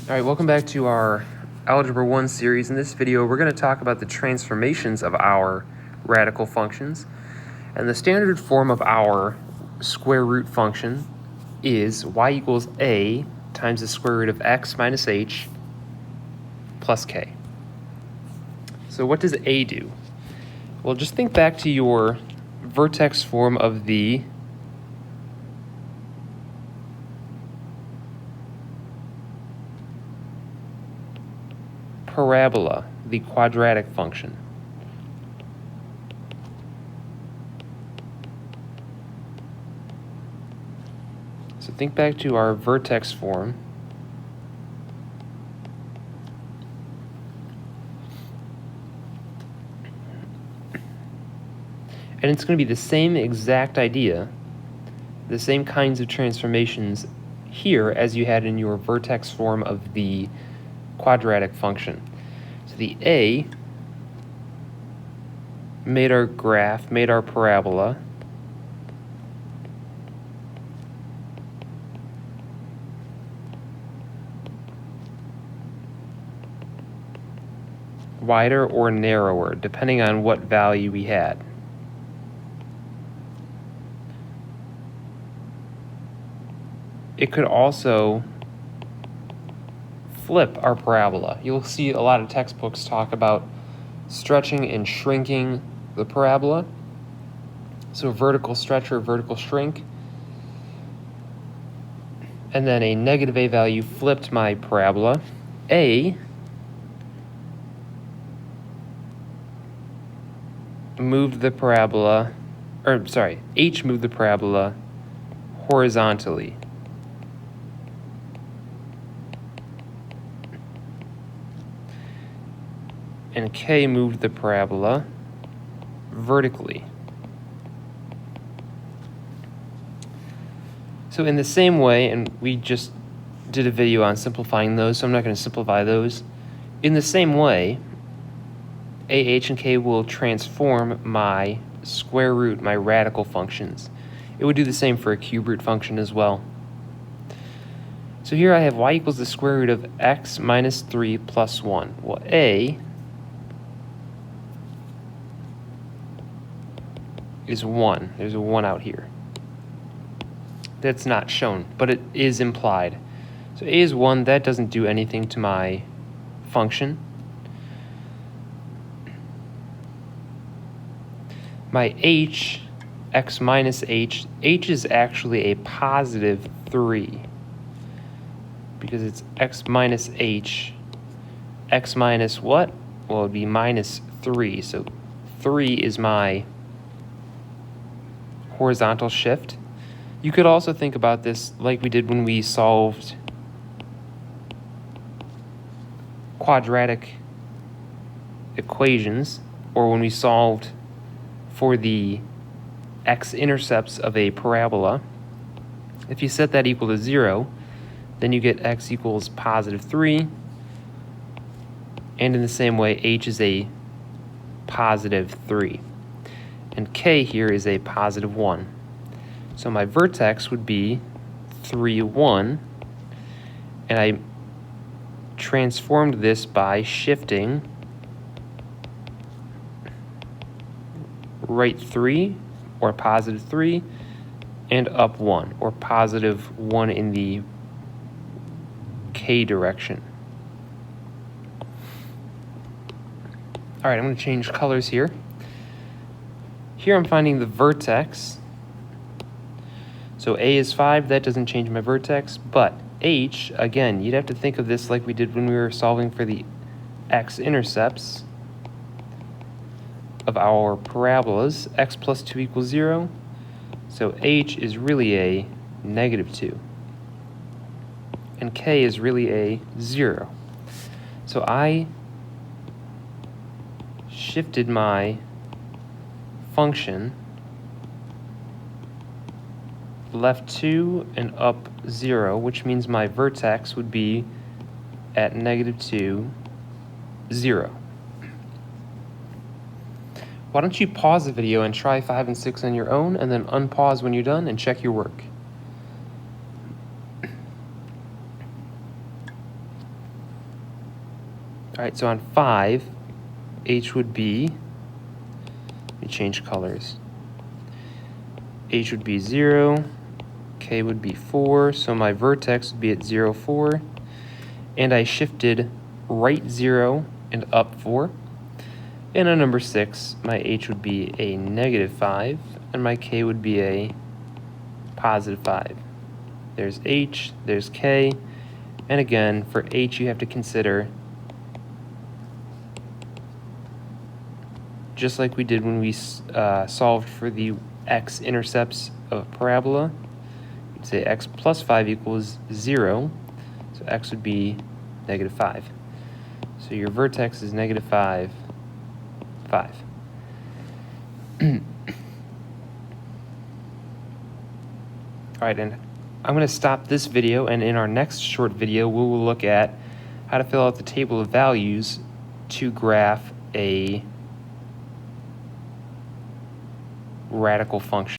All right, welcome back to our Algebra 1 series. In this video, we're going to talk about the transformations of our radical functions. And the standard form of our square root function is y equals a times the square root of x minus h plus k. So what does a do? Well, just think back to your vertex form of the parabola, the quadratic function. So think back to our vertex form. And it's going to be the same exact idea, the same kinds of transformations here as you had in your vertex form of the quadratic function. So the a made our graph, made our parabola. Wider or narrower, depending on what value we had. It could also flip our parabola. You'll see a lot of textbooks talk about stretching and shrinking the parabola. So vertical stretch or vertical shrink. And then a negative a value flipped my parabola. A moved the parabola, h moved the parabola horizontally. And k moved the parabola vertically. So in the same way, and we just did a video on simplifying those, so I'm not going to simplify those. In the same way, a, h, and k will transform my square root, my radical functions. It would do the same for a cube root function as well. So here I have y equals the square root of x minus 3 plus 1. Well, a is 1. There's a 1 out here. That's not shown, but it is implied. So a is 1. That doesn't do anything to my function. My h, x minus h is actually a positive 3 because it's x minus h. X minus what? Well, it would be minus 3. So 3 is my horizontal shift. You could also think about this like we did when we solved quadratic equations, or when we solved for the x-intercepts of a parabola. If you set that equal to 0, then you get x equals positive 3, and in the same way, h is a positive 3. And k here is a positive 1. So my vertex would be 3, 1, and I transformed this by shifting right 3, or positive 3, and up 1, or positive 1 in the k direction. All right, I'm going to change colors here. Here I'm finding the vertex. So a is 5, that doesn't change my vertex, but h, again, you'd have to think of this like we did when we were solving for the x-intercepts of our parabolas. X plus 2 equals 0, so h is really a negative 2, and k is really a 0. So I shifted my function left 2 and up 0, which means my vertex would be at negative 2, 0. Why don't you pause the video and try 5 and 6 on your own, and then unpause when you're done and check your work. All right, so on 5, h would be, let me change colors. H would be 0, k would be 4, so my vertex would be at 0, 4, and I shifted right 0 and up 4. And on number 6, my h would be a negative 5, and my k would be a positive 5. There's h, there's k, and again, for h you have to consider, just like we did when we solved for the x-intercepts of a parabola, you'd say x plus 5 equals 0, so x would be negative 5. So your vertex is negative 5, 5. All right, and I'm going to stop this video, and in our next short video, we will look at how to fill out the table of values to graph a radical function.